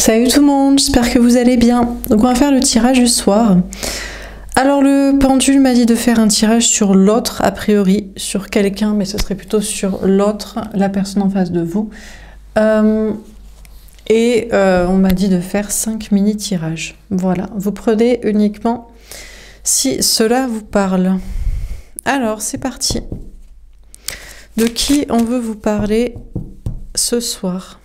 Salut tout le monde, j'espère que vous allez bien. Donc on va faire le tirage du soir. Alors le pendule m'a dit de faire un tirage sur l'autre, a priori sur quelqu'un, mais ce serait plutôt sur l'autre, la personne en face de vous. On m'a dit de faire 5 mini tirages. Voilà, vous prenez uniquement si cela vous parle. Alors c'est parti. De qui on veut vous parler ce soir?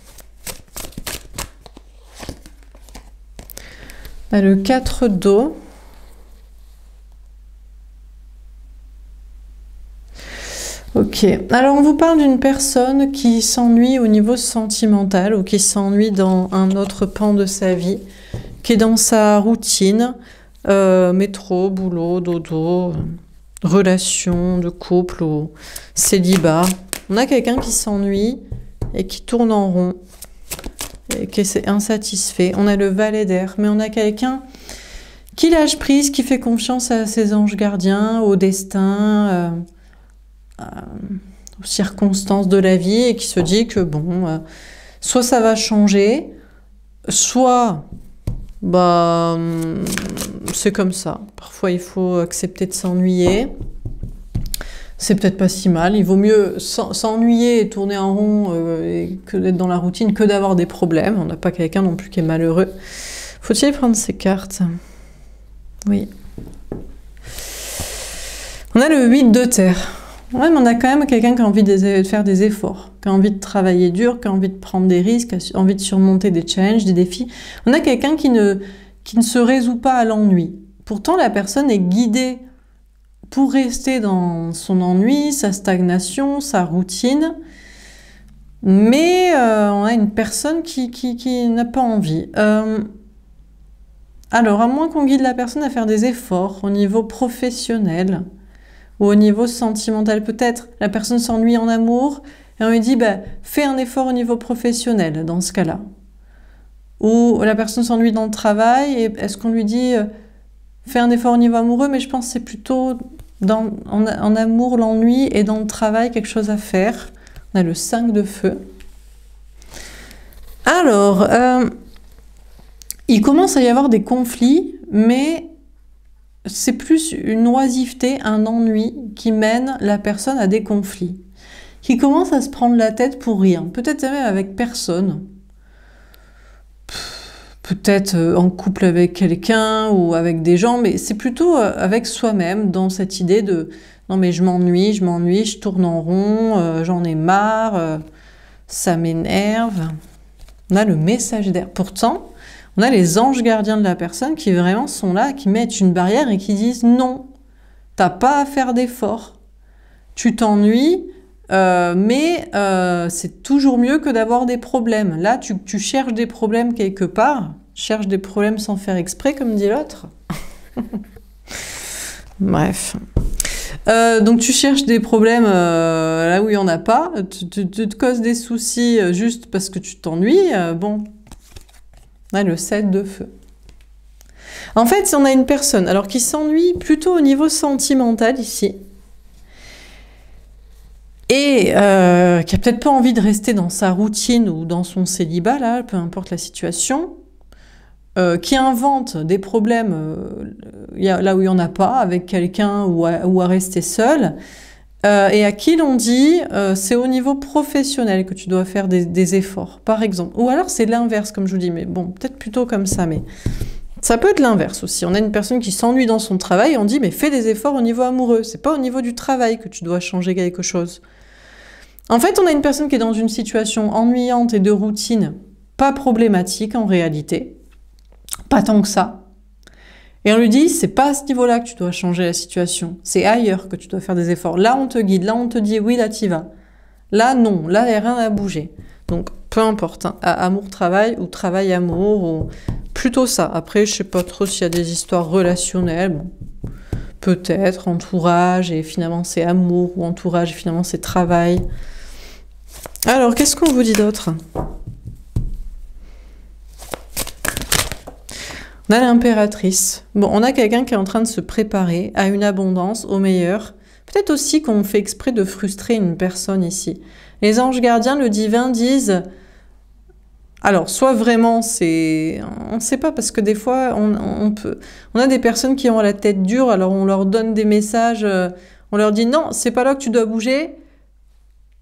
Le 4 d'eau. Ok, alors on vous parle d'une personne qui s'ennuie au niveau sentimental ou qui s'ennuie dans un autre pan de sa vie, qui est dans sa routine, métro, boulot, dodo, relation de couple ou célibat. On a quelqu'un qui s'ennuie et qui tourne en rond. Et qui est insatisfait. On a le valet d'air, mais on a quelqu'un qui lâche prise, qui fait confiance à ses anges gardiens, au destin, aux circonstances de la vie, et qui se dit que bon, soit ça va changer, soit c'est comme ça. Parfois il faut accepter de s'ennuyer. C'est peut-être pas si mal, il vaut mieux s'ennuyer et tourner en rond que d'être dans la routine, que d'avoir des problèmes. On n'a pas quelqu'un non plus qui est malheureux. Faut-il prendre ces cartes? Oui. On a le 8 de terre. Ouais, mais on a quand même quelqu'un qui a envie de faire des efforts, qui a envie de travailler dur, qui a envie de prendre des risques, qui a envie de surmonter des challenges, des défis. On a quelqu'un qui ne se résout pas à l'ennui. Pourtant, la personne est guidée pour rester dans son ennui, sa stagnation, sa routine. Mais on a une personne qui n'a pas envie. Alors, à moins qu'on guide la personne à faire des efforts au niveau professionnel ou au niveau sentimental, peut-être la personne s'ennuie en amour et on lui dit fais un effort au niveau professionnel dans ce cas-là. Ou la personne s'ennuie dans le travail et est-ce qu'on lui dit fais un effort au niveau amoureux, mais je pense que c'est plutôt en amour, l'ennui, et dans le travail, quelque chose à faire. On a le 5 de feu. Alors, il commence à y avoir des conflits, mais c'est plus une oisiveté, un ennui qui mène la personne à des conflits, qui commence à se prendre la tête pour rien, peut-être même avec personne. Peut-être en couple avec quelqu'un ou avec des gens, mais c'est plutôt avec soi-même, dans cette idée de « non mais je m'ennuie, je tourne en rond, j'en ai marre, ça m'énerve ». On a le message d'air. Pourtant, on a les anges gardiens de la personne qui vraiment sont là, qui mettent une barrière et qui disent « non, t'as pas à faire d'efforts, tu t'ennuies ». Mais c'est toujours mieux que d'avoir des problèmes. Là, tu cherches des problèmes quelque part, cherches des problèmes sans faire exprès, comme dit l'autre. Bref. Donc tu cherches des problèmes là où il n'y en a pas, tu te causes des soucis juste parce que tu t'ennuies. Bon, là, le 7 de feu. En fait, si on a une personne alors qui s'ennuie plutôt au niveau sentimental ici, et qui a peut-être pas envie de rester dans sa routine ou dans son célibat, là, peu importe la situation, qui invente des problèmes là où il n'y en a pas, avec quelqu'un ou à rester seul, et à qui l'on dit c'est au niveau professionnel que tu dois faire des efforts, par exemple. Ou alors c'est l'inverse, comme je vous dis, mais bon, peut-être plutôt comme ça, mais ça peut être l'inverse aussi. On a une personne qui s'ennuie dans son travail et on dit mais fais des efforts au niveau amoureux, c'est pas au niveau du travail que tu dois changer quelque chose. En fait, on a une personne qui est dans une situation ennuyante et de routine, pas problématique en réalité, pas tant que ça. Et on lui dit, c'est pas à ce niveau-là que tu dois changer la situation, c'est ailleurs que tu dois faire des efforts. Là, on te guide, là, on te dit, oui, là, t'y vas. Là, non, là, il n'y a rien à bouger. Donc, peu importe, hein, amour-travail ou travail-amour, ou plutôt ça. Après, je sais pas trop s'il y a des histoires relationnelles, bon. Peut-être, entourage, et finalement, c'est amour, ou entourage, et finalement, c'est travail. Alors, qu'est-ce qu'on vous dit d'autre? On a l'impératrice. Bon, on a quelqu'un qui est en train de se préparer à une abondance, au meilleur. Peut-être aussi qu'on fait exprès de frustrer une personne ici. Les anges gardiens, le divin, disent Alors, soit vraiment, c'est... On ne sait pas, parce que des fois, on a des personnes qui ont la tête dure, alors on leur donne des messages, on leur dit non, c'est pas là que tu dois bouger,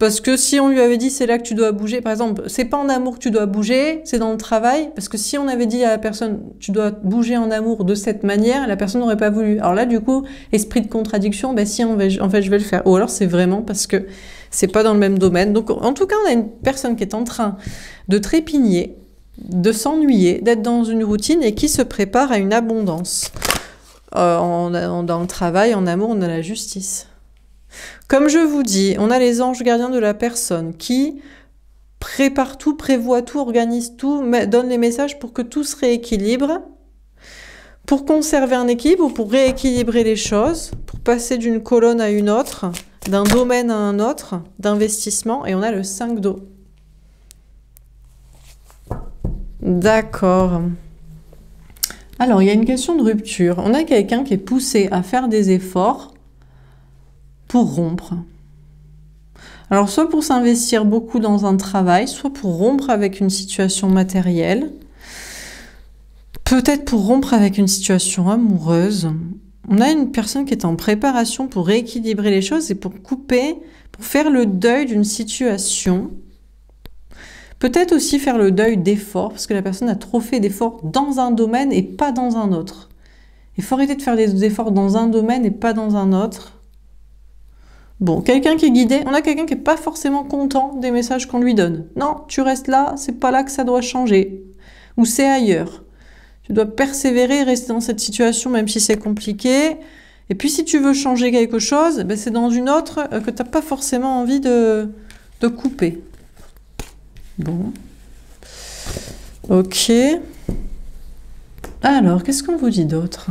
parce que si on lui avait dit c'est là que tu dois bouger, par exemple, c'est pas en amour que tu dois bouger, c'est dans le travail, parce que si on avait dit à la personne tu dois bouger en amour de cette manière, la personne n'aurait pas voulu. Alors là, du coup, esprit de contradiction, ben si, en fait, je vais le faire. Ou alors c'est vraiment parce que c'est pas dans le même domaine. Donc en tout cas, on a une personne qui est en train de trépigner, de s'ennuyer, d'être dans une routine et qui se prépare à une abondance. Dans le travail, en amour, on a la justice. Comme je vous dis, on a les anges gardiens de la personne qui prépare tout, prévoit tout, organise tout, donne les messages pour que tout se rééquilibre, pour conserver un équilibre ou pour rééquilibrer les choses, pour passer d'une colonne à une autre, d'un domaine à un autre, d'investissement. Et on a le 5 d'eau. D'accord. Alors, il y a une question de rupture. On a quelqu'un qui est poussé à faire des efforts pour rompre. Alors, soit pour s'investir beaucoup dans un travail, soit pour rompre avec une situation matérielle, peut-être pour rompre avec une situation amoureuse. On a une personne qui est en préparation pour rééquilibrer les choses et pour couper, pour faire le deuil d'une situation. Peut-être aussi faire le deuil d'efforts, parce que la personne a trop fait d'efforts dans un domaine et pas dans un autre. Il faut arrêter de faire des efforts dans un domaine et pas dans un autre. Bon, quelqu'un qui est guidé, on a quelqu'un qui n'est pas forcément content des messages qu'on lui donne. Non, tu restes là, c'est pas là que ça doit changer. Ou c'est ailleurs. Tu dois persévérer, rester dans cette situation même si c'est compliqué. Et puis si tu veux changer quelque chose, ben c'est dans une autre que tu n'as pas forcément envie de couper. Bon. Ok. Alors, qu'est-ce qu'on vous dit d'autre ?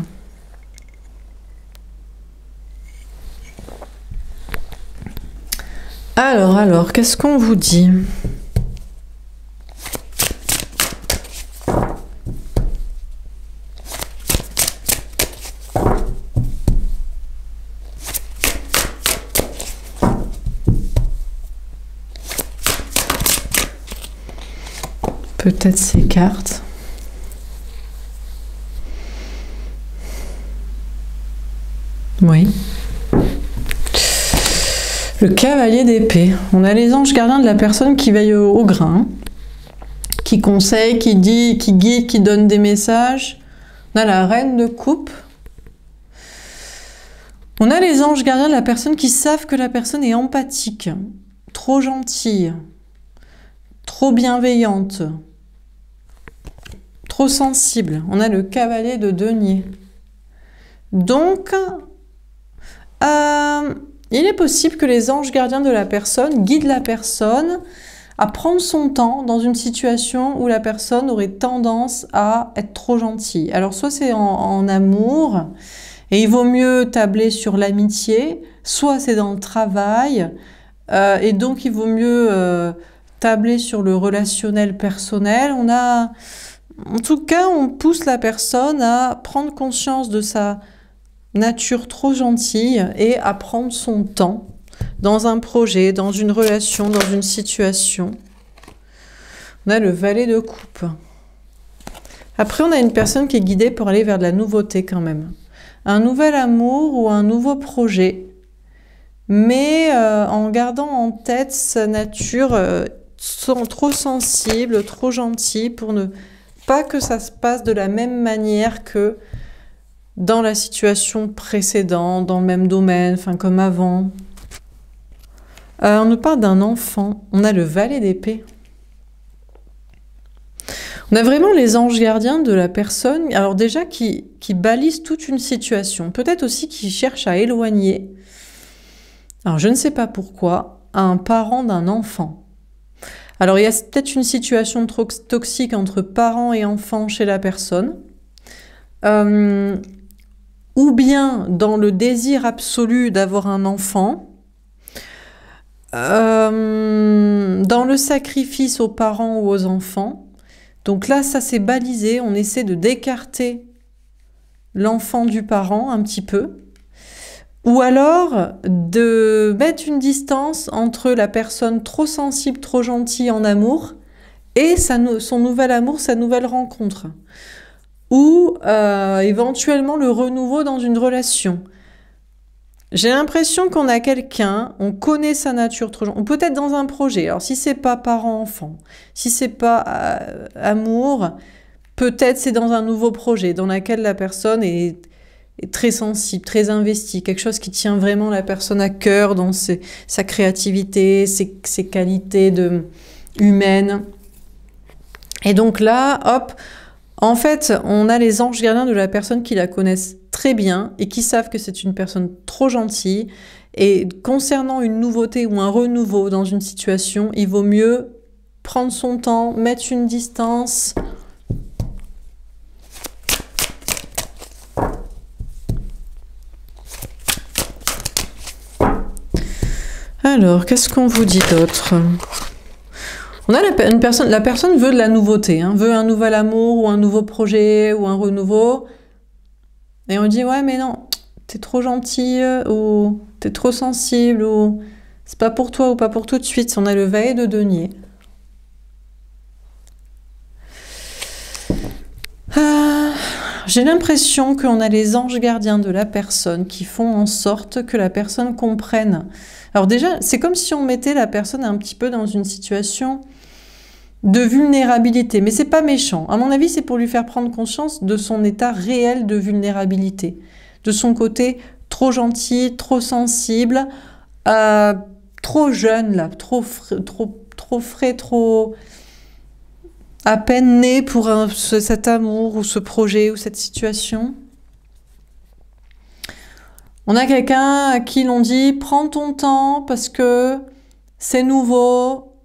Alors, qu'est-ce qu'on vous dit ? Peut-être ces cartes. Oui. Le cavalier d'épée. On a les anges gardiens de la personne qui veille au grain, qui conseille, qui dit, qui guide, qui donne des messages. On a la reine de coupe. On a les anges gardiens de la personne qui savent que la personne est empathique, trop gentille, trop bienveillante, trop sensible. On a le cavalier de denier. Donc, il est possible que les anges gardiens de la personne guident la personne à prendre son temps dans une situation où la personne aurait tendance à être trop gentille. Alors, soit c'est en amour, et il vaut mieux tabler sur l'amitié, soit c'est dans le travail, et donc il vaut mieux tabler sur le relationnel personnel. En tout cas, on pousse la personne à prendre conscience de sa nature trop gentille et à prendre son temps dans un projet, dans une relation, dans une situation. On a le valet de coupe. Après, on a une personne qui est guidée pour aller vers de la nouveauté quand même. Un nouvel amour ou un nouveau projet, mais en gardant en tête sa nature trop sensible, trop gentille, pour ne pas que ça se passe de la même manière que dans la situation précédente, dans le même domaine, enfin comme avant. On nous parle d'un enfant. On a le valet d'épée. On a vraiment les anges gardiens de la personne, alors déjà qui balisent toute une situation. Peut-être aussi qui cherchent à éloigner, alors je ne sais pas pourquoi, un parent d'un enfant. Alors il y a peut-être une situation toxique entre parents et enfants chez la personne. Ou bien dans le désir absolu d'avoir un enfant, dans le sacrifice aux parents ou aux enfants. Donc là, ça c'est balisé, on essaie de d'écarter l'enfant du parent un petit peu, ou alors de mettre une distance entre la personne trop sensible, trop gentille en amour, et son nouvel amour, sa nouvelle rencontre. Ou éventuellement le renouveau dans une relation. J'ai l'impression qu'on a quelqu'un, on connaît sa nature trop, ou peut-être dans un projet. Alors si c'est pas parent-enfant, si c'est pas amour, peut-être c'est dans un nouveau projet dans lequel la personne est très sensible, très investie, quelque chose qui tient vraiment la personne à cœur dans sa créativité, ses qualités humaines. Et donc là, hop, en fait, on a les anges gardiens de la personne qui la connaissent très bien et qui savent que c'est une personne trop gentille. Et concernant une nouveauté ou un renouveau dans une situation, il vaut mieux prendre son temps, mettre une distance. Alors, qu'est-ce qu'on vous dit d'autre ? On a la personne veut de la nouveauté, hein, veut un nouvel amour ou un nouveau projet ou un renouveau. Et on dit, ouais, mais non, t'es trop gentil ou t'es trop sensible ou c'est pas pour toi ou pas pour tout de suite. On a le valet de denier. J'ai l'impression qu'on a les anges gardiens de la personne qui font en sorte que la personne comprenne. Alors déjà, c'est comme si on mettait la personne un petit peu dans une situation de vulnérabilité, mais c'est pas méchant. À mon avis, c'est pour lui faire prendre conscience de son état réel de vulnérabilité, de son côté trop gentil, trop sensible, trop jeune là, trop frais, trop à peine né pour cet amour ou ce projet ou cette situation. On a quelqu'un à qui l'on dit « prends ton temps parce que c'est nouveau,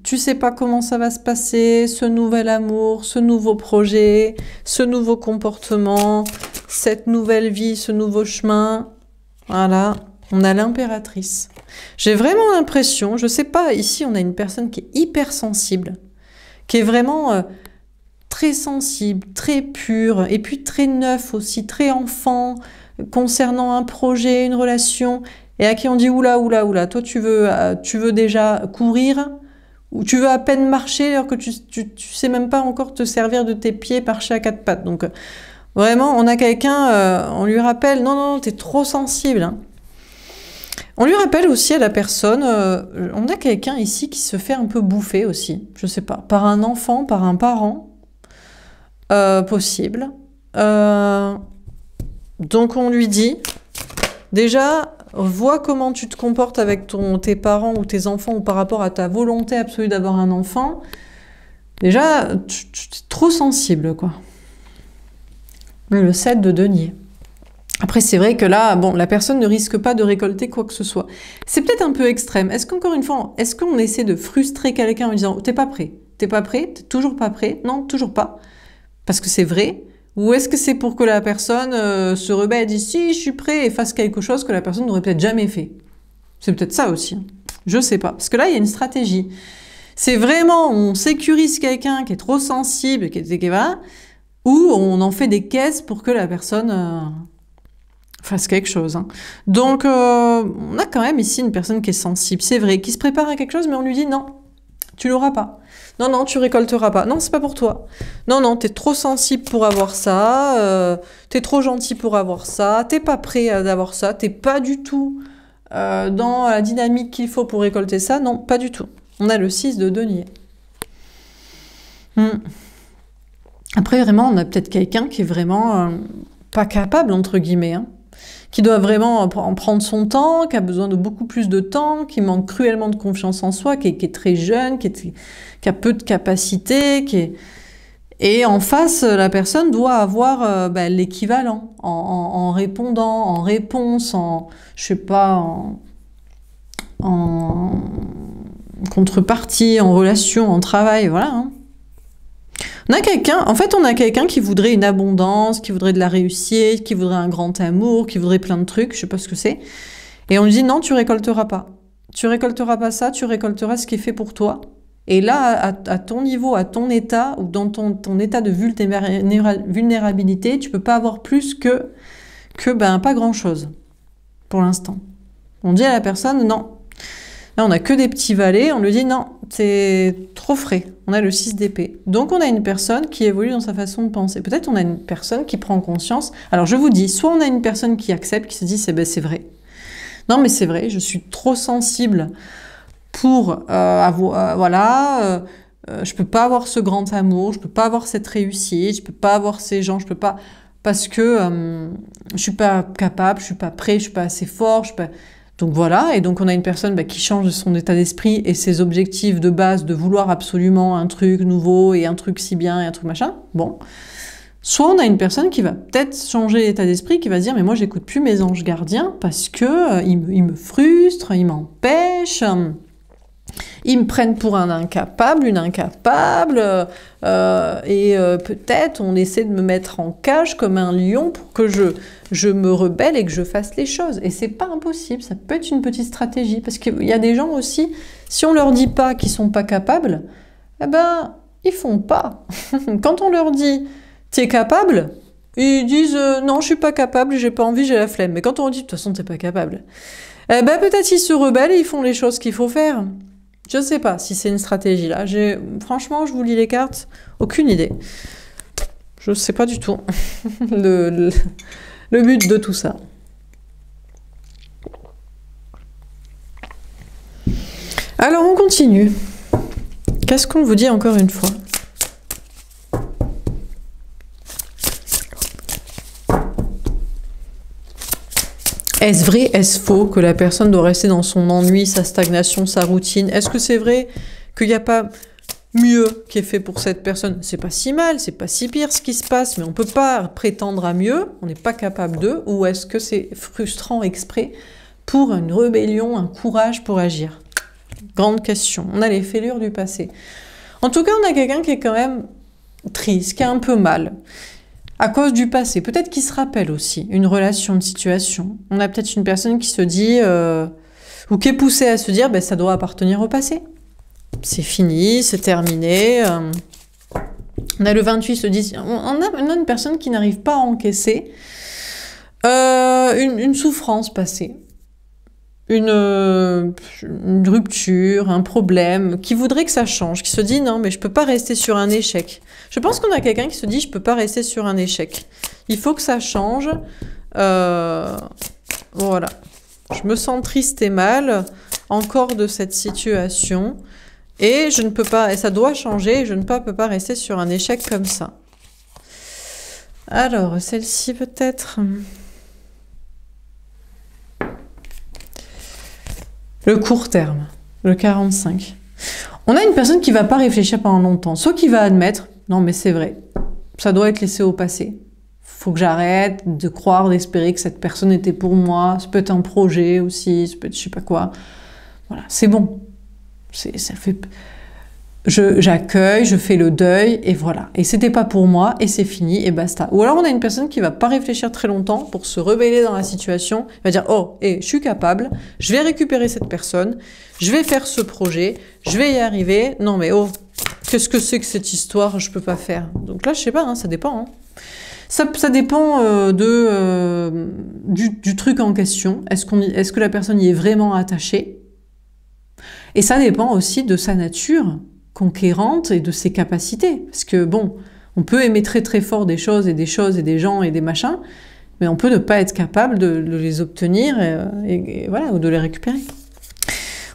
tu sais pas comment ça va se passer, ce nouvel amour, ce nouveau projet, ce nouveau comportement, cette nouvelle vie, ce nouveau chemin. » Voilà, on a l'impératrice. J'ai vraiment l'impression, je sais pas, ici on a une personne qui est hyper sensible, qui est vraiment très sensible, très pure, et puis très neuf aussi, très enfant, concernant un projet, une relation, et à qui on dit oula, oula, oula, toi tu veux déjà courir, ou tu veux à peine marcher alors que tu sais même pas encore te servir de tes pieds, marcher à quatre pattes. Donc vraiment, on a quelqu'un, on lui rappelle, non, non, t'es trop sensible. Hein. On lui rappelle aussi à la personne, on a quelqu'un ici qui se fait un peu bouffer aussi, je sais pas, par un enfant, par un parent, possible. Donc on lui dit, déjà, vois comment tu te comportes avec tes parents ou tes enfants ou par rapport à ta volonté absolue d'avoir un enfant. Déjà, tu es trop sensible, quoi. Le 7 de denier. Après, c'est vrai que là, bon, la personne ne risque pas de récolter quoi que ce soit. C'est peut-être un peu extrême. Est-ce qu'encore une fois, est-ce qu'on essaie de frustrer quelqu'un en disant « t'es pas prêt, t'es pas prêt, t'es toujours pas prêt, non, toujours pas », parce que c'est vrai. Ou est-ce que c'est pour que la personne se rebelle et dise « si, je suis prêt » et fasse quelque chose que la personne n'aurait peut-être jamais fait. C'est peut-être ça aussi. Je sais pas. Parce que là, il y a une stratégie. C'est vraiment, on sécurise quelqu'un qui est trop sensible, qui va, ou on en fait des caisses pour que la personne fasse quelque chose. Hein. Donc, on a quand même ici une personne qui est sensible. C'est vrai, qui se prépare à quelque chose, mais on lui dit « non, tu l'auras pas ». Non, non, tu récolteras pas. Non, c'est pas pour toi. Non, non, t'es trop sensible pour avoir ça. T'es trop gentil pour avoir ça. T'es pas prêt à avoir ça. T'es pas du tout dans la dynamique qu'il faut pour récolter ça. Non, pas du tout. On a le 6 de denier. Après, vraiment, on a peut-être quelqu'un qui est vraiment pas capable, entre guillemets, hein, qui doit vraiment en prendre son temps, qui a besoin de beaucoup plus de temps, qui manque cruellement de confiance en soi, qui est très jeune, qui a peu de capacité, et en face, la personne doit avoir l'équivalent en répondant, en réponse, je sais pas, en contrepartie, en relation, en travail, voilà. Hein. On a quelqu'un qui voudrait une abondance, qui voudrait de la réussite, qui voudrait un grand amour, qui voudrait plein de trucs, je sais pas ce que c'est. Et on lui dit non, tu récolteras pas. Tu récolteras pas ça, tu récolteras ce qui est fait pour toi. Et là, à ton niveau, à ton état, ou dans ton état de vulnérabilité, tu peux pas avoir plus que pas grand-chose, pour l'instant. On dit à la personne, non, Là, on a que des petits valets. On lui dit non, c'est trop frais. On a le 6 d'épée. Donc, on a une personne qui évolue dans sa façon de penser. Peut-être on a une personne qui prend conscience. Alors, je vous dis, soit on a une personne qui accepte, qui se dit c'est vrai. Non, mais c'est vrai, je suis trop sensible pour je peux pas avoir ce grand amour, je peux pas avoir cette réussite, je peux pas avoir ces gens, je peux pas parce que je suis pas capable, je suis pas prêt, je suis pas assez fort, je suis pas... Donc voilà, et donc on a une personne qui change son état d'esprit et ses objectifs de base de vouloir absolument un truc nouveau et un truc si bien et un truc machin. Bon. Soit on a une personne qui va peut-être changer l'état d'esprit, qui va se dire mais moi j'écoute plus mes anges gardiens parce que ils me frustrent, ils m'empêchent, ils me prennent pour un incapable, une incapable, peut-être on essaie de me mettre en cage comme un lion pour que je me rebelle et que je fasse les choses. Et c'est pas impossible, ça peut être une petite stratégie parce qu'il y a des gens aussi, si on leur dit pas qu'ils sont pas capables, eh ben ils font pas. Quand on leur dit t'es capable? Ils disent non, je suis pas capable, j'ai pas envie, j'ai la flemme. Mais quand on dit de toute façon t'es pas capable, peut-être ils se rebellent et ils font les choses qu'il faut faire. Je sais pas si c'est une stratégie là. Franchement, je vous lis les cartes, aucune idée. Je sais pas du tout le but de tout ça. Alors on continue. Qu'est-ce qu'on vous dit encore une fois? Est-ce vrai, est-ce faux que la personne doit rester dans son ennui, sa stagnation, sa routine? Est-ce que c'est vrai qu'il n'y a pas mieux qui est fait pour cette personne? C'est pas si mal, c'est pas si pire ce qui se passe, mais on peut pas prétendre à mieux, on n'est pas capable d'eux, ou est-ce que c'est frustrant exprès pour une rébellion, un courage pour agir? Grande question. On a les fêlures du passé. En tout cas, on a quelqu'un qui est quand même triste, qui a un peu mal. À cause du passé, peut-être qu'il se rappelle aussi une relation, une situation. On a peut-être une personne qui se dit, ou qui est poussée à se dire, ça doit appartenir au passé. C'est fini, c'est terminé. On a le 28, se dit, on a une personne qui n'arrive pas à encaisser une souffrance passée. Une rupture, un problème, qui voudrait que ça change, qui se dit non mais je peux pas rester sur un échec. Je pense qu'on a quelqu'un qui se dit je peux pas rester sur un échec. Il faut que ça change. Voilà. Je me sens triste et mal encore de cette situation et je ne peux pas, et ça doit changer, je ne peux pas rester sur un échec comme ça. Alors, celle-ci peut-être... Le court terme, le 45. On a une personne qui va pas réfléchir pendant longtemps, soit qui va admettre, non mais c'est vrai, ça doit être laissé au passé. Faut que j'arrête de croire, d'espérer que cette personne était pour moi, ça peut être un projet aussi, ça peut être je sais pas quoi. Voilà, c'est bon. J'accueille, je fais le deuil, et voilà. Et c'était pas pour moi, et c'est fini, et basta. Ou alors on a une personne qui va pas réfléchir très longtemps pour se rebeller dans la situation, va dire, oh, je suis capable, je vais récupérer cette personne, je vais faire ce projet, je vais y arriver, non mais oh, qu'est-ce que c'est que cette histoire, je peux pas faire. Donc là, je sais pas, ça dépend. Ça dépend du truc en question. Est-ce que la personne y est vraiment attachée? Et ça dépend aussi de sa nature conquérante et de ses capacités. Parce que bon, on peut aimer très très fort des choses et des gens et des machins, mais on peut ne pas être capable de les obtenir et voilà, ou de les récupérer.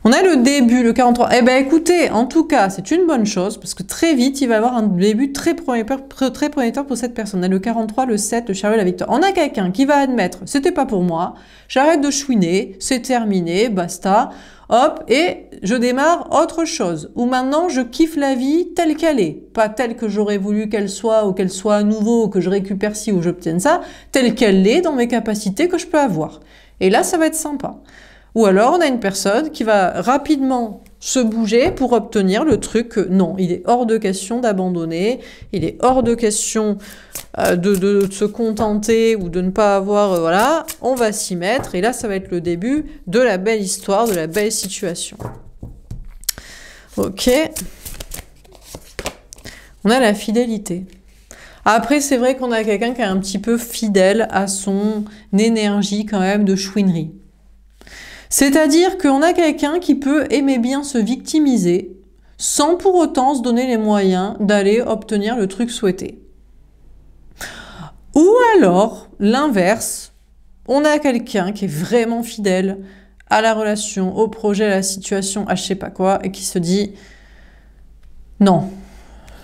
On a le début, le 43. Eh ben écoutez, en tout cas, c'est une bonne chose, parce que très vite, il va y avoir un début très prometteur pour cette personne. On a le 43, le 7, le chariot, la victoire. On a quelqu'un qui va admettre, c'était pas pour moi, j'arrête de chouiner, c'est terminé, basta, hop, et je démarre autre chose, où maintenant je kiffe la vie telle qu'elle est, pas telle que j'aurais voulu qu'elle soit, ou qu'elle soit à nouveau, ou que je récupère ci, ou j'obtienne ça, telle qu'elle est dans mes capacités que je peux avoir. Et là, ça va être sympa. Ou alors, on a une personne qui va rapidement se bouger pour obtenir le truc que non, il est hors de question d'abandonner, il est hors de question de se contenter ou de ne pas avoir, voilà, on va s'y mettre, et là, ça va être le début de la belle histoire, de la belle situation. Ok. On a la fidélité. Après, c'est vrai qu'on a quelqu'un qui est un petit peu fidèle à son énergie quand même de chouinerie. C'est-à-dire qu'on a quelqu'un qui peut aimer bien se victimiser sans pour autant se donner les moyens d'aller obtenir le truc souhaité. Ou alors, l'inverse, on a quelqu'un qui est vraiment fidèle à la relation, au projet, à la situation, à je sais pas quoi, et qui se dit « Non,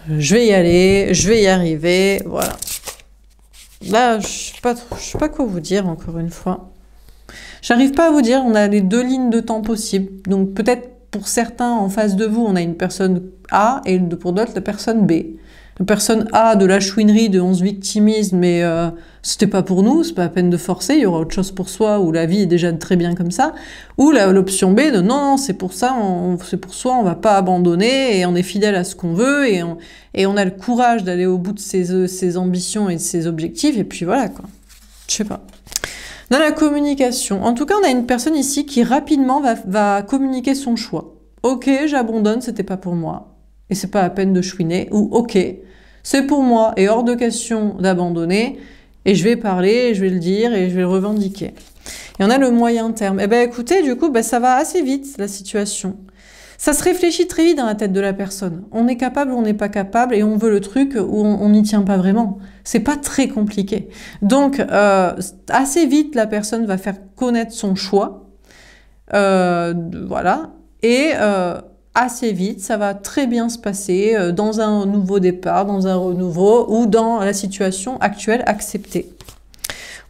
je vais y aller, je vais y arriver, voilà. » Là, je sais pas quoi vous dire, encore une fois. J'arrive pas à vous dire, on a les deux lignes de temps possibles. Donc peut-être pour certains en face de vous, on a une personne A et pour d'autres la personne B. La personne A de la chouinerie, de on se victimise, mais c'était pas pour nous, c'est pas la peine de forcer, il y aura autre chose pour soi, ou la vie est déjà très bien comme ça. Ou l'option B de non, c'est pour ça, c'est pour soi, on va pas abandonner, et on est fidèle à ce qu'on veut, et on a le courage d'aller au bout de ses ambitions et de ses objectifs, et puis voilà quoi. Je sais pas. Dans la communication, en tout cas, on a une personne ici qui rapidement va communiquer son choix. Ok, j'abandonne, c'était pas pour moi. Et c'est pas la peine de chouiner. Ou ok, c'est pour moi et hors de question d'abandonner. Et je vais parler, et je vais le dire, et je vais le revendiquer. Et on a le moyen terme. Eh ben écoutez, du coup, ça va assez vite, la situation. Ça se réfléchit très vite dans la tête de la personne. On est capable ou on n'est pas capable, et on veut le truc où on n'y tient pas vraiment. C'est pas très compliqué. Donc, assez vite, la personne va faire connaître son choix. Voilà. Et assez vite, ça va très bien se passer dans un nouveau départ, dans un renouveau, ou dans la situation actuelle acceptée.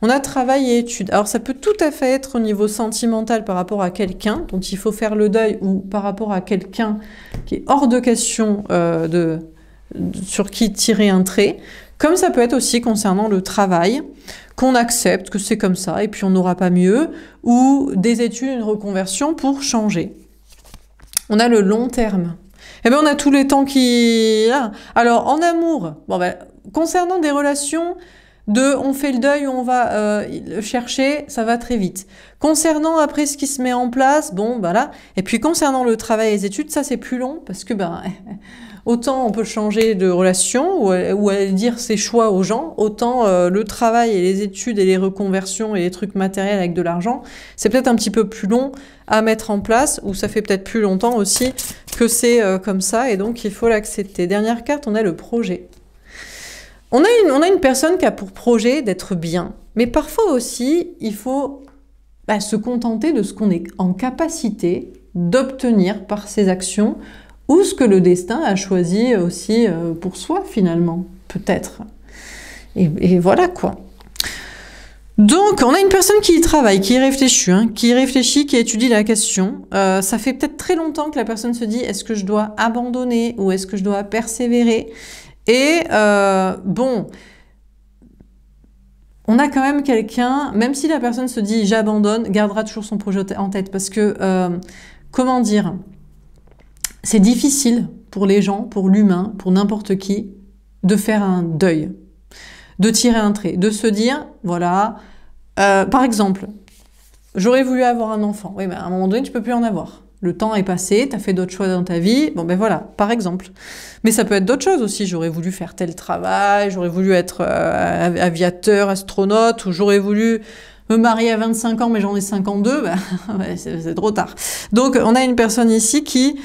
On a travail et études. Alors ça peut tout à fait être au niveau sentimental par rapport à quelqu'un dont il faut faire le deuil, ou par rapport à quelqu'un qui est hors de question sur qui tirer un trait, comme ça peut être aussi concernant le travail, qu'on accepte que c'est comme ça et puis on n'aura pas mieux, ou des études, une reconversion pour changer. On a le long terme. Eh bien on a tous les temps qui... Alors en amour, bon ben, concernant des relations... on fait le deuil, on va le chercher, ça va très vite. Concernant après ce qui se met en place, bon, bah là. Et puis concernant le travail et les études, ça c'est plus long parce que autant on peut changer de relation ou aller dire ses choix aux gens, autant le travail et les études et les reconversions et les trucs matériels avec de l'argent, c'est peut-être un petit peu plus long à mettre en place, ou ça fait peut-être plus longtemps aussi que c'est comme ça, et donc il faut l'accepter. Dernière carte, on a le projet. On a une personne qui a pour projet d'être bien, mais parfois aussi, il faut se contenter de ce qu'on est en capacité d'obtenir par ses actions, ou ce que le destin a choisi aussi pour soi, finalement, peut-être. Et voilà, quoi. Donc, on a une personne qui y travaille, qui y réfléchit, qui étudie la question. Ça fait peut-être très longtemps que la personne se dit, est-ce que je dois abandonner ou est-ce que je dois persévérer ? Et bon, on a quand même quelqu'un, même si la personne se dit j'abandonne, gardera toujours son projet en tête, parce que, comment dire, c'est difficile pour les gens, pour l'humain, pour n'importe qui, de faire un deuil, de tirer un trait, de se dire, voilà, par exemple, j'aurais voulu avoir un enfant, oui, mais à un moment donné, tu peux plus en avoir. Le temps est passé, tu as fait d'autres choix dans ta vie, bon ben voilà, par exemple. Mais ça peut être d'autres choses aussi, j'aurais voulu faire tel travail, j'aurais voulu être aviateur, astronaute, ou j'aurais voulu me marier à 25 ans mais j'en ai 52, c'est trop tard. Donc on a une personne ici qui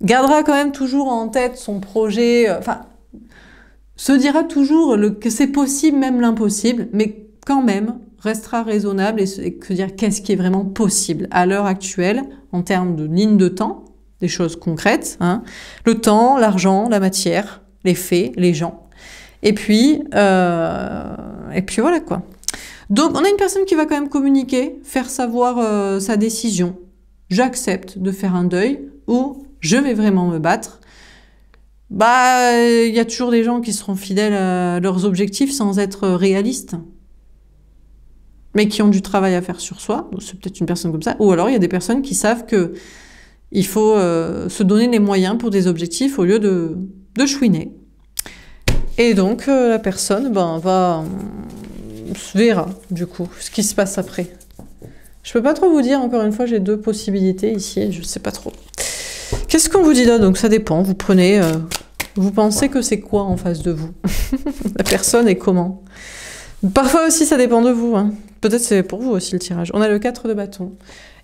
gardera quand même toujours en tête son projet, se dira toujours que c'est possible, même l'impossible, mais quand même restera raisonnable et se dire qu'est-ce qui est vraiment possible à l'heure actuelle en termes de ligne de temps, des choses concrètes, hein, le temps, l'argent, la matière, les faits, les gens. Et puis voilà quoi. Donc on a une personne qui va quand même communiquer, faire savoir sa décision. J'accepte de faire un deuil, ou je vais vraiment me battre. Il y a toujours des gens qui seront fidèles à leurs objectifs sans être réalistes, mais qui ont du travail à faire sur soi. C'est peut-être une personne comme ça. Ou alors il y a des personnes qui savent que il faut se donner les moyens pour des objectifs au lieu de chouiner. Et donc la personne verra du coup ce qui se passe après. Je peux pas trop vous dire, encore une fois, j'ai deux possibilités ici, je sais pas trop. Qu'est-ce qu'on vous dit là? Donc ça dépend, vous prenez... vous pensez que c'est quoi en face de vous? La personne est comment? Parfois aussi ça dépend de vous, hein. Peut-être c'est pour vous aussi le tirage. On a le 4 de bâton.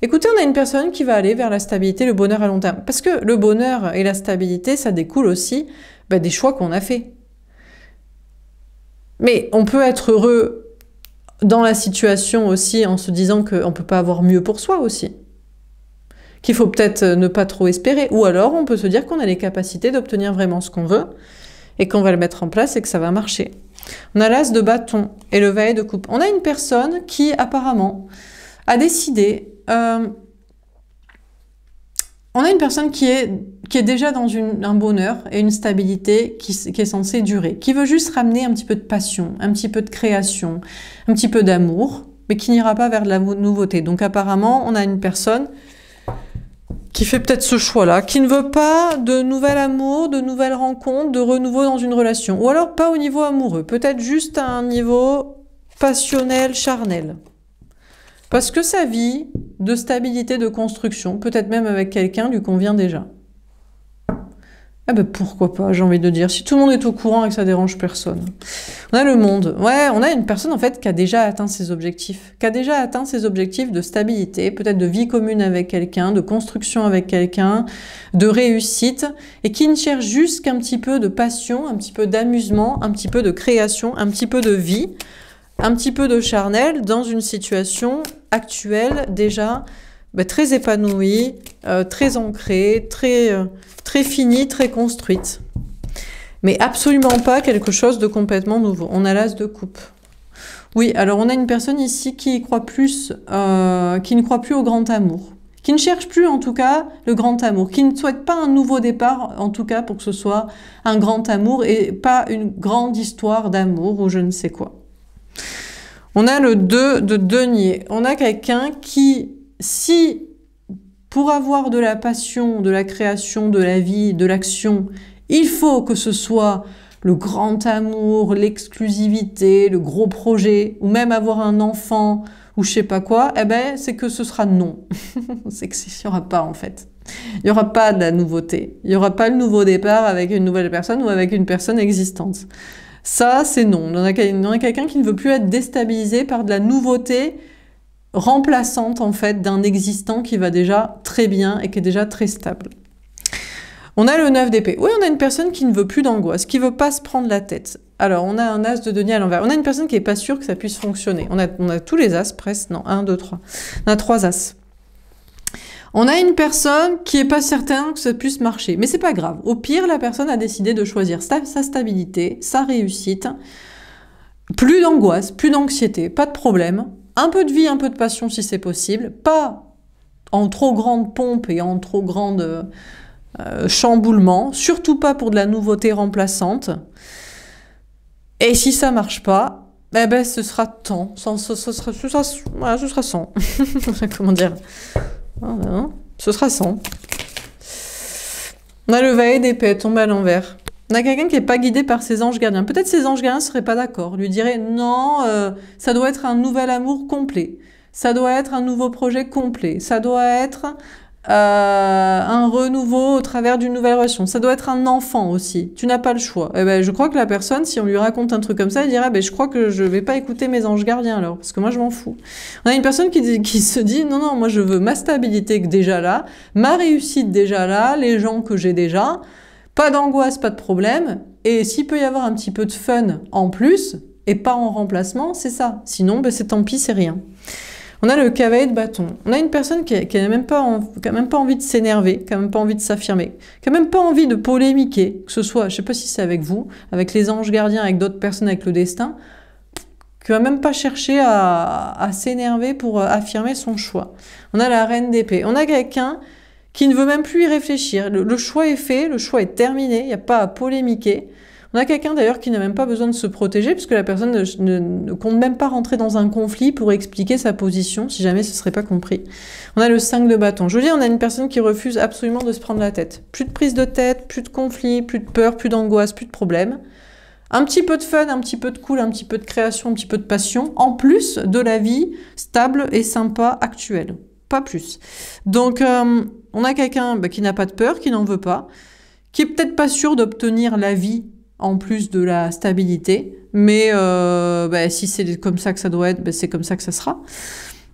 Écoutez, on a une personne qui va aller vers la stabilité, le bonheur à long terme. Parce que le bonheur et la stabilité, ça découle aussi des choix qu'on a faits. Mais on peut être heureux dans la situation aussi en se disant qu'on ne peut pas avoir mieux pour soi aussi. Qu'il faut peut-être ne pas trop espérer. Ou alors on peut se dire qu'on a les capacités d'obtenir vraiment ce qu'on veut et qu'on va le mettre en place et que ça va marcher. On a l'as de bâton et le valet de coupe. On a une personne qui apparemment a décidé... on a une personne qui est déjà dans un bonheur et une stabilité qui est censée durer, qui veut juste ramener un petit peu de passion, un petit peu de création, un petit peu d'amour, mais qui n'ira pas vers de la nouveauté. Donc apparemment, on a une personne qui fait peut-être ce choix-là, qui ne veut pas de nouvel amour, de nouvelles rencontres, de renouveau dans une relation. Ou alors pas au niveau amoureux, peut-être juste à un niveau passionnel, charnel. Parce que sa vie de stabilité, de construction, peut-être même avec quelqu'un, lui convient déjà. Ah ben pourquoi pas, j'ai envie de dire, si tout le monde est au courant et que ça dérange personne. On a le monde. Ouais, on a une personne en fait qui a déjà atteint ses objectifs. Qui a déjà atteint ses objectifs de stabilité, peut-être de vie commune avec quelqu'un, de construction avec quelqu'un, de réussite, et qui ne cherche juste qu'un petit peu de passion, un petit peu d'amusement, un petit peu de création, un petit peu de vie, un petit peu de charnel dans une situation actuelle déjà très épanouie, très ancrée, très finie, très construite. Mais absolument pas quelque chose de complètement nouveau. On a l'as de coupe. Oui, alors on a une personne ici qui croit plus, qui ne croit plus au grand amour, qui ne cherche plus en tout cas le grand amour, qui ne souhaite pas un nouveau départ en tout cas pour que ce soit un grand amour et pas une grande histoire d'amour ou je ne sais quoi. On a le 2 de denier. On a quelqu'un qui, si pour avoir de la passion, de la création, de la vie, de l'action, il faut que ce soit le grand amour, l'exclusivité, le gros projet, ou même avoir un enfant, ou je sais pas quoi, eh ben c'est que ce sera non. C'est qu'il n'y aura pas en fait. Il n'y aura pas de la nouveauté. Il n'y aura pas le nouveau départ avec une nouvelle personne ou avec une personne existante. Ça, c'est non. On a quelqu'un qui ne veut plus être déstabilisé par de la nouveauté remplaçante, en fait, d'un existant qui va déjà très bien et qui est déjà très stable. On a le 9 d'épée. Oui, on a une personne qui ne veut plus d'angoisse, qui ne veut pas se prendre la tête. Alors, on a un as de denier à l'envers. On a une personne qui n'est pas sûre que ça puisse fonctionner. On a tous les as, presque. Non, 1, 2, 3. On a 3 as. On a une personne qui n'est pas certaine que ça puisse marcher, mais c'est pas grave. Au pire, la personne a décidé de choisir sa stabilité, sa réussite, plus d'angoisse, plus d'anxiété, pas de problème, un peu de vie, un peu de passion si c'est possible, pas en trop grande pompe et en trop grande chamboulement, surtout pas pour de la nouveauté remplaçante. Et si ça marche pas, eh ben ce sera temps, ce sera 100. Comment dire? Voilà. Ce sera 100. On a le valet d'épée tombé à l'envers. On a quelqu'un qui n'est pas guidé par ses anges gardiens. Peut-être ses anges gardiens ne seraient pas d'accord. Lui diraient non, ça doit être un nouvel amour complet. Ça doit être un nouveau projet complet. Ça doit être un renouveau au travers d'une nouvelle relation. Ça doit être un enfant aussi. Tu n'as pas le choix. Eh ben, je crois que la personne, si on lui raconte un truc comme ça, elle dirait je crois que je vais pas écouter mes anges gardiens alors, parce que moi je m'en fous. On a une personne qui se dit non, moi je veux ma stabilité déjà là, ma réussite déjà là, les gens que j'ai déjà, pas d'angoisse, pas de problème, et s'il peut y avoir un petit peu de fun en plus, et pas en remplacement, c'est ça. Sinon, c'est tant pis, c'est rien. On a le cavalier de bâton. On a une personne qui n'a même pas envie de s'énerver, qui n'a même pas envie de s'affirmer, qui n'a même pas envie de polémiquer, que ce soit, je ne sais pas si c'est avec vous, avec les anges gardiens, avec d'autres personnes, avec le destin, qui va même pas chercher à s'énerver pour affirmer son choix. On a la reine d'épée. On a quelqu'un qui ne veut même plus y réfléchir. Le choix est fait, le choix est terminé, il n'y a pas à polémiquer. On a quelqu'un d'ailleurs qui n'a même pas besoin de se protéger puisque la personne ne compte même pas rentrer dans un conflit pour expliquer sa position si jamais ce ne serait pas compris. On a le 5 de bâton. Je veux dire, on a une personne qui refuse absolument de se prendre la tête. Plus de prise de tête, plus de conflit, plus de peur, plus d'angoisse, plus de problème. Un petit peu de fun, un petit peu de cool, un petit peu de création, un petit peu de passion, en plus de la vie stable et sympa actuelle. Pas plus. Donc, on a quelqu'un qui n'a pas de peur, qui n'en veut pas, qui est peut-être pas sûr d'obtenir la vie en plus de la stabilité, mais si c'est comme ça que ça doit être, c'est comme ça que ça sera.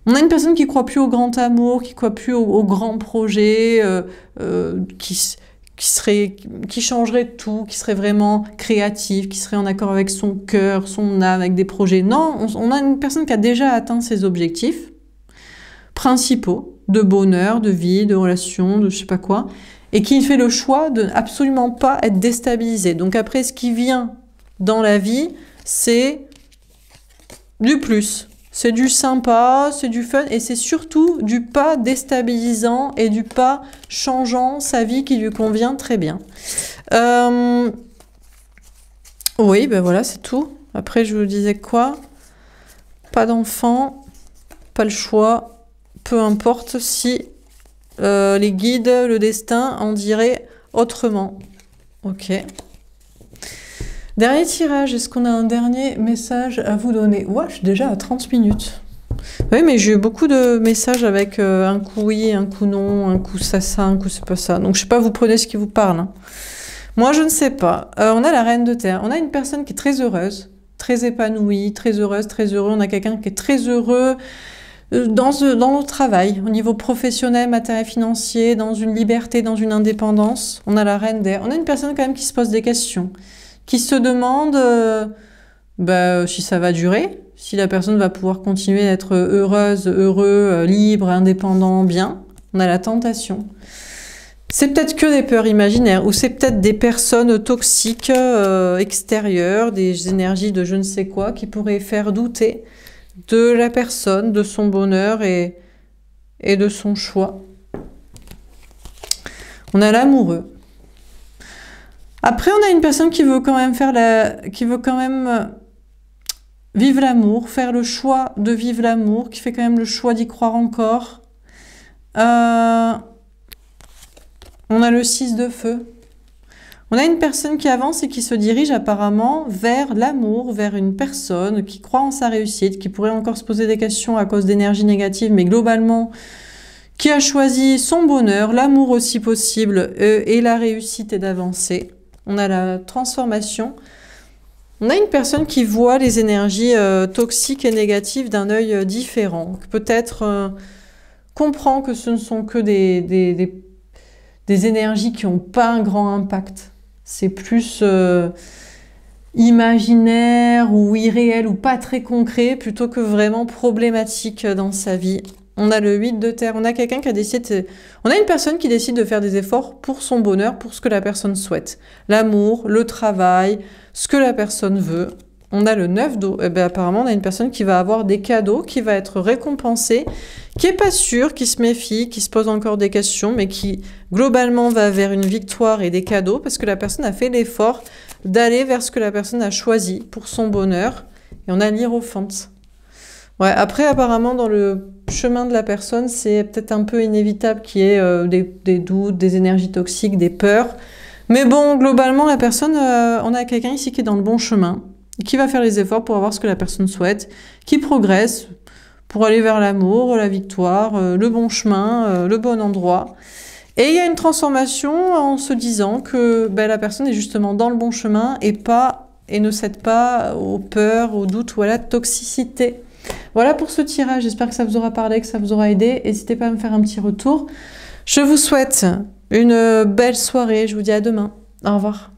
On a une personne qui croit plus au grand amour, qui croit plus au grand projet, qui changerait tout, qui serait vraiment créatif, qui serait en accord avec son cœur, son âme, avec des projets. Non, on a une personne qui a déjà atteint ses objectifs principaux de bonheur, de vie, de relation, de je sais pas quoi, et qui fait le choix de absolument pas être déstabilisé. Donc après, ce qui vient dans la vie, c'est du plus. C'est du sympa, c'est du fun, et c'est surtout du pas déstabilisant et du pas changeant sa vie qui lui convient très bien. Oui, ben voilà, c'est tout. Après, je vous disais quoi? Pas d'enfant, pas le choix, peu importe si les guides, le destin en dirait autrement. Ok. Dernier tirage, est-ce qu'on a un dernier message à vous donner? Ouais, je suis déjà à 30 minutes. Oui, mais j'ai eu beaucoup de messages avec un coup oui, un coup non, un coup ça, un coup c'est pas ça. Donc je sais pas, vous prenez ce qui vous parle. Hein. Moi, je ne sais pas. On a la reine de terre. On a une personne qui est très heureuse, très épanouie, très heureuse, très heureux. On a quelqu'un qui est très heureux dans le travail, au niveau professionnel, matériel, financier, dans une liberté, dans une indépendance. On a la reine d'air. On a une personne quand même qui se pose des questions, qui se demande si ça va durer, si la personne va pouvoir continuer d'être heureuse, heureux, libre, indépendant, bien. On a la tentation. C'est peut-être que des peurs imaginaires, ou c'est peut-être des personnes toxiques extérieures, des énergies de je ne sais quoi, qui pourraient faire douter de la personne, de son bonheur et de son choix. On a l'amoureux. Après, on a une personne qui veut quand même vivre l'amour, faire le choix de vivre l'amour, qui fait quand même le choix d'y croire encore. On a le 6 de feu. On a une personne qui avance et qui se dirige apparemment vers l'amour, vers une personne qui croit en sa réussite, qui pourrait encore se poser des questions à cause d'énergie négative, mais globalement, qui a choisi son bonheur, l'amour aussi possible et la réussite et d'avancer. On a la transformation. On a une personne qui voit les énergies toxiques et négatives d'un œil différent. Peut-être comprend que ce ne sont que des énergies qui n'ont pas un grand impact. C'est plus imaginaire ou irréel ou pas très concret plutôt que vraiment problématique dans sa vie. On a le 8 de terre, on a quelqu'un qui a décidé... On a une personne qui décide de faire des efforts pour son bonheur, pour ce que la personne souhaite. L'amour, le travail, ce que la personne veut. On a le 9 d'eau. Apparemment, on a une personne qui va avoir des cadeaux, qui va être récompensée, qui n'est pas sûre, qui se méfie, qui se pose encore des questions, mais qui globalement va vers une victoire et des cadeaux, parce que la personne a fait l'effort d'aller vers ce que la personne a choisi pour son bonheur. Et on a l'hiérophante. Ouais, après, apparemment, dans le chemin de la personne, c'est peut-être un peu inévitable qu'il y ait des doutes, des énergies toxiques, des peurs. Mais bon, globalement, la personne, on a quelqu'un ici qui est dans le bon chemin, qui va faire les efforts pour avoir ce que la personne souhaite, qui progresse pour aller vers l'amour, la victoire, le bon chemin, le bon endroit. Et il y a une transformation en se disant que la personne est justement dans le bon chemin et ne cède pas aux peurs, aux doutes ou à la toxicité. Voilà pour ce tirage, j'espère que ça vous aura parlé, que ça vous aura aidé. N'hésitez pas à me faire un petit retour. Je vous souhaite une belle soirée, je vous dis à demain. Au revoir.